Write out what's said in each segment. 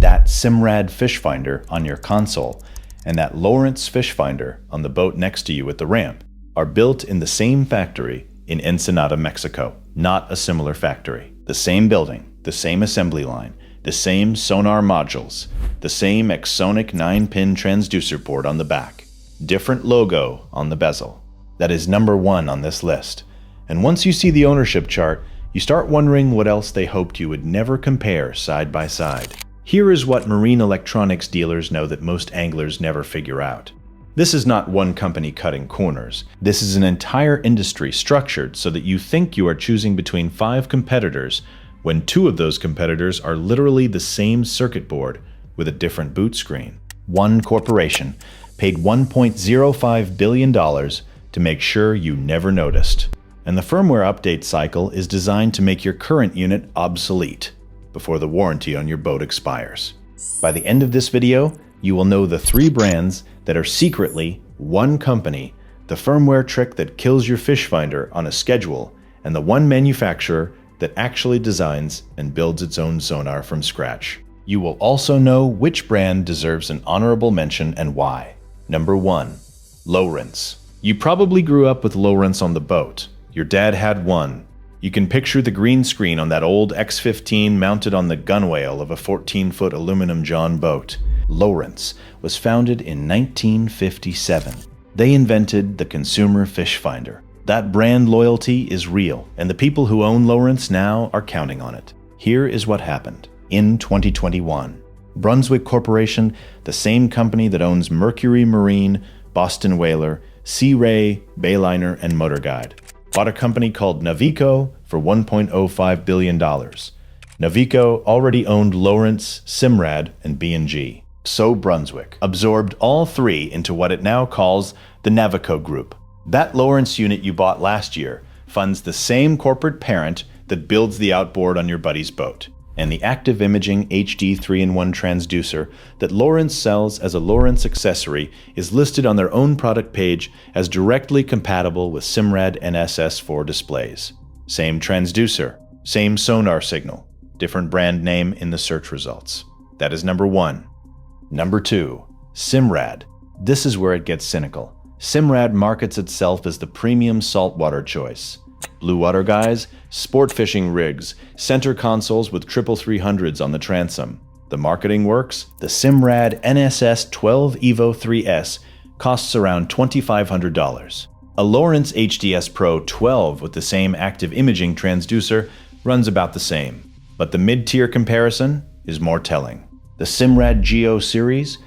That Simrad fish finder on your console and that Lowrance fish finder on the boat next to you at the ramp are built in the same factory in Ensenada, Mexico, not a similar factory. The same building, the same assembly line, the same sonar modules, the same XSONIC 9-pin transducer board on the back, different logo on the bezel. That is number 1 on this list. And once you see the ownership chart, you start wondering what else they hoped you would never compare side by side. Here is what marine electronics dealers know that most anglers never figure out. This is not one company cutting corners. This is an entire industry structured so that you think you are choosing between 5 competitors when 2 of those competitors are literally the same circuit board with a different boot screen. One corporation paid $1.05 billion to make sure you never noticed. And the firmware update cycle is designed to make your current unit obsolete before the warranty on your boat expires. By the end of this video, you will know the 3 brands that are secretly one company, the firmware trick that kills your fish finder on a schedule, and the one manufacturer that actually designs and builds its own sonar from scratch. You will also know which brand deserves an honorable mention and why. Number 1. Lowrance. You probably grew up with Lowrance on the boat. Your dad had one. You can picture the green screen on that old X15 mounted on the gunwale of a 14-foot aluminum John boat. Lowrance was founded in 1957. They invented the consumer fish finder. That brand loyalty is real, and the people who own Lowrance now are counting on it. Here is what happened. In 2021, Brunswick Corporation, the same company that owns Mercury Marine, Boston Whaler, Sea Ray, Bayliner, and Motor Guide, bought a company called Navico for $1.05 billion. Navico already owned Lowrance, Simrad, and B&G. So Brunswick absorbed all 3 into what it now calls the Navico Group. That Lowrance unit you bought last year funds the same corporate parent that builds the outboard on your buddy's boat. And the Active Imaging HD 3-in-1 transducer that Lowrance sells as a Lowrance accessory is listed on their own product page as directly compatible with Simrad NSS4 displays. Same transducer, same sonar signal, different brand name in the search results. That is number 1. Number 2. Simrad. This is where it gets cynical. Simrad markets itself as the premium saltwater choice. Blue water guys, sport fishing rigs, center consoles with 300s on the transom. The marketing works. The Simrad NSS 12 Evo 3S costs around $2,500. A Lowrance HDS Pro 12 with the same active imaging transducer runs about the same. But the mid-tier comparison is more telling. The Simrad Geo series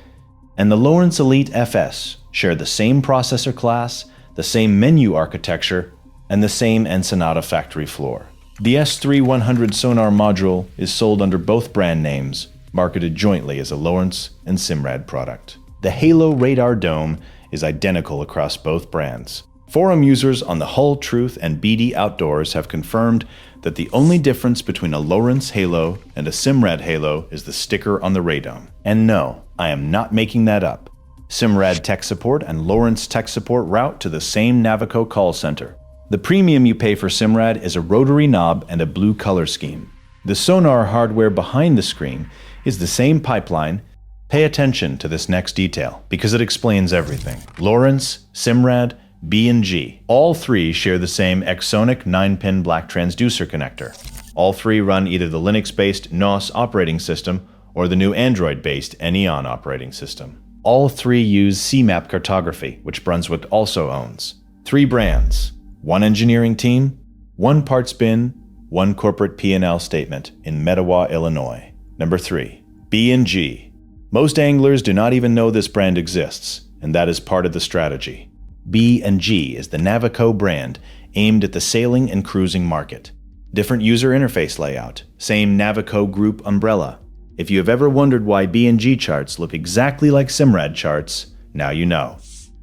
and the Lowrance Elite FS share the same processor class, the same menu architecture, and the same Ensenada factory floor. The S3100 sonar module is sold under both brand names, marketed jointly as a Lowrance and Simrad product. The Halo radar dome is identical across both brands. Forum users on the Hull Truth and BD Outdoors have confirmed that the only difference between a Lowrance Halo and a Simrad Halo is the sticker on the radome. And no, I am not making that up. Simrad tech support and Lowrance tech support route to the same Navico call center. The premium you pay for Simrad is a rotary knob and a blue color scheme. The sonar hardware behind the screen is the same pipeline. Pay attention to this next detail because it explains everything. Lowrance, Simrad, B&G, all 3 share the same XSONIC 9-pin black transducer connector. All 3 run either the Linux-based NOS operating system or the new Android-based Neon operating system. All 3 use CMAP cartography, which Brunswick also owns. 3 brands. 1 engineering team, 1 parts bin, 1 corporate P&L statement in Mettawa, Illinois. Number 3. B&G. Most anglers do not even know this brand exists, and that is part of the strategy. B&G is the Navico brand aimed at the sailing and cruising market. Different user interface layout, same Navico Group umbrella. If you have ever wondered why B&G charts look exactly like Simrad charts, now you know.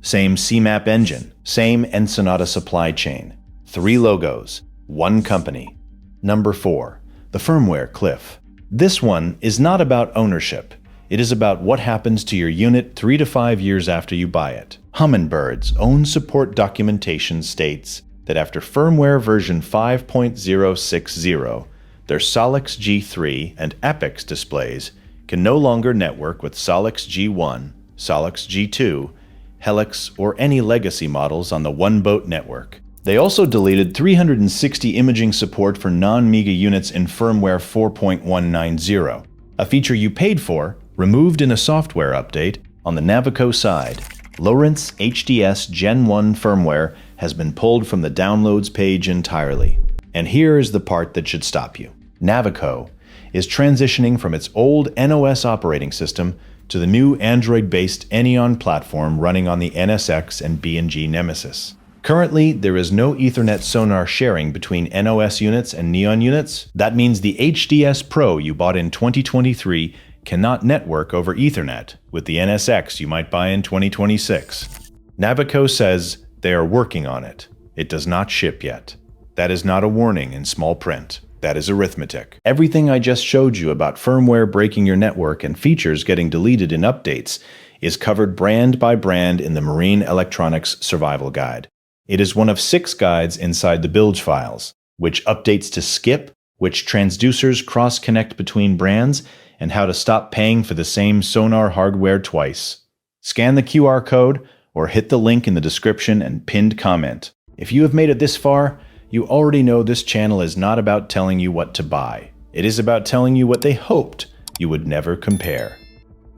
Same CMAP engine, same Ensenada supply chain. 3 logos, 1 company. Number 4. The firmware cliff. This one is not about ownership. It is about what happens to your unit 3 to 5 years after you buy it. Hummingbird's own support documentation states that after firmware version 5.060, their Solix G3 and Apex displays can no longer network with Solix G1, Solix G2, Helix, or any legacy models on the one-boat network. They also deleted 360 imaging support for non-MEGA units in firmware 4.190, a feature you paid for, removed in a software update on the Navico side. Lowrance HDS Gen 1 firmware has been pulled from the downloads page entirely. And here is the part that should stop you. Navico is transitioning from its old NOS operating system to the new Android-based Neon platform running on the NSX and B&G Nemesis. Currently, there is no Ethernet sonar sharing between NOS units and Neon units. That means the HDS Pro you bought in 2023 cannot network over Ethernet with the NSX you might buy in 2026. Navico says they are working on it. It does not ship yet. That is not a warning in small print. That is arithmetic. Everything I just showed you about firmware breaking your network and features getting deleted in updates is covered brand by brand in the Marine Electronics Survival Guide. It is one of 6 guides inside the bilge files, which updates to skip, which transducers cross-connect between brands, and how to stop paying for the same sonar hardware twice. Scan the QR code or hit the link in the description and pinned comment. If you have made it this far, you already know this channel is not about telling you what to buy. It is about telling you what they hoped you would never compare.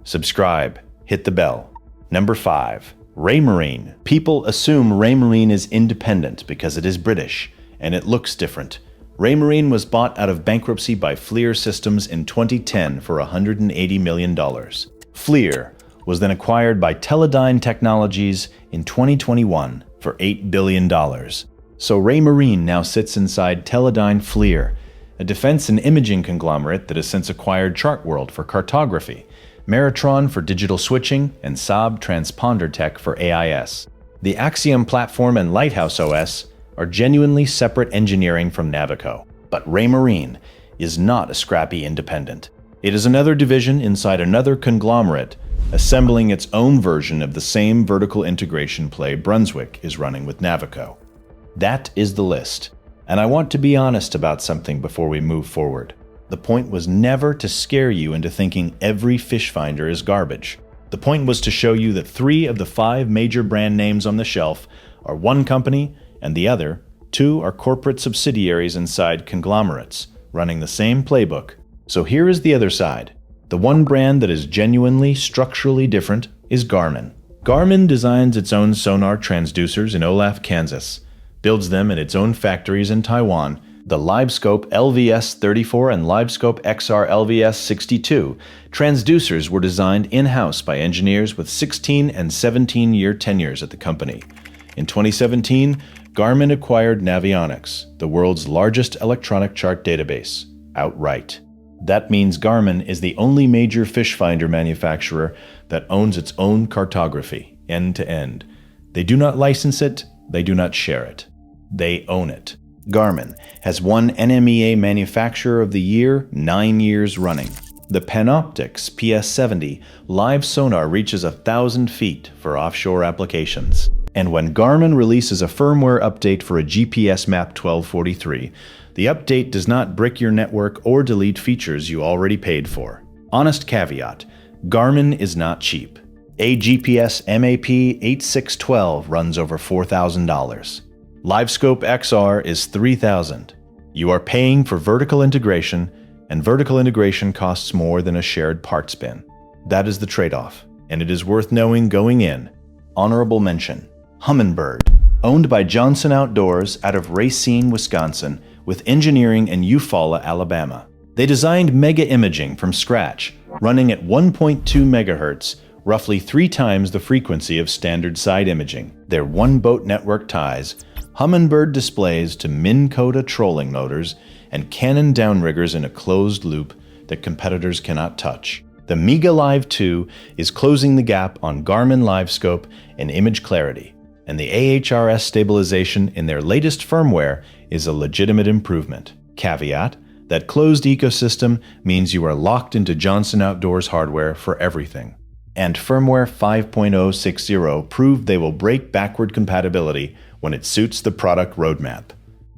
Subscribe, hit the bell. Number 5. Raymarine. People assume Raymarine is independent because it is British, and it looks different. Raymarine was bought out of bankruptcy by FLIR Systems in 2010 for $180 million. FLIR was then acquired by Teledyne Technologies in 2021 for $8 billion. So Raymarine now sits inside Teledyne FLIR, a defense and imaging conglomerate that has since acquired Chartworld for cartography, Meritron for digital switching, and Saab Transponder Tech for AIS. The Axiom platform and Lighthouse OS are genuinely separate engineering from Navico. But Raymarine is not a scrappy independent. It is another division inside another conglomerate, assembling its own version of the same vertical integration play Brunswick is running with Navico. That is the list. And I want to be honest about something before we move forward. The point was never to scare you into thinking every fish finder is garbage. The point was to show you that 3 of the 5 major brand names on the shelf are one company, and the other 2 are corporate subsidiaries inside conglomerates, running the same playbook. So here is the other side. The one brand that is genuinely structurally different is Garmin. Garmin designs its own sonar transducers in Olathe, Kansas, builds them in its own factories in Taiwan. The LiveScope LVS34 and LiveScope XR LVS62 transducers were designed in-house by engineers with 16 and 17-year tenures at the company. In 2017, Garmin acquired Navionics, the world's largest electronic chart database, outright. That means Garmin is the only major fish finder manufacturer that owns its own cartography, end-to-end. They do not license it, they do not share it. They own it. Garmin has won NMEA Manufacturer of the Year 9 years running. The Panoptix PS70 live sonar reaches 1,000 feet for offshore applications. And when Garmin releases a firmware update for a GPS map 1243, the update does not brick your network or delete features you already paid for. Honest caveat, Garmin is not cheap. A GPS MAP 8612 runs over $4,000. LiveScope XR is $3,000. You are paying for vertical integration, and vertical integration costs more than a shared parts bin. That is the trade-off, and it is worth knowing going in. Honorable mention, Humminbird, owned by Johnson Outdoors out of Racine, Wisconsin, with engineering in Eufaula, Alabama. They designed mega imaging from scratch, running at 1.2 megahertz, roughly 3 times the frequency of standard side imaging. Their one-boat network ties Humminbird displays to Minn Kota trolling motors and Canon downriggers in a closed loop that competitors cannot touch. The MEGA Live 2 is closing the gap on Garmin LiveScope and image clarity, and the AHRS stabilization in their latest firmware is a legitimate improvement. Caveat, that closed ecosystem means you are locked into Johnson Outdoors hardware for everything. And firmware 5.060 proved they will break backward compatibility when it suits the product roadmap.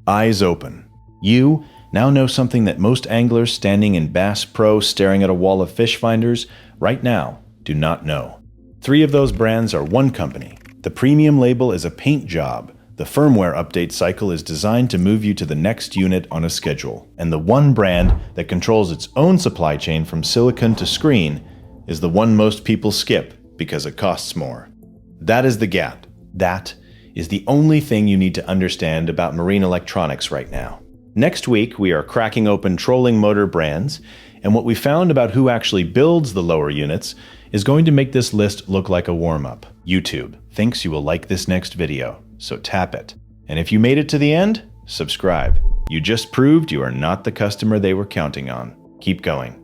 Eyes open. You, Now know something that most anglers standing in Bass Pro staring at a wall of fish finders right now do not know. 3 of those brands are one company. The premium label is a paint job. The firmware update cycle is designed to move you to the next unit on a schedule. And the one brand that controls its own supply chain from silicon to screen is the one most people skip because it costs more. That is the gap. That is the only thing you need to understand about marine electronics right now. Next week, we are cracking open trolling motor brands, and what we found about who actually builds the lower units is going to make this list look like a warm-up. YouTube thinks you will like this next video, so tap it. And if you made it to the end, subscribe. You just proved you are not the customer they were counting on. Keep going.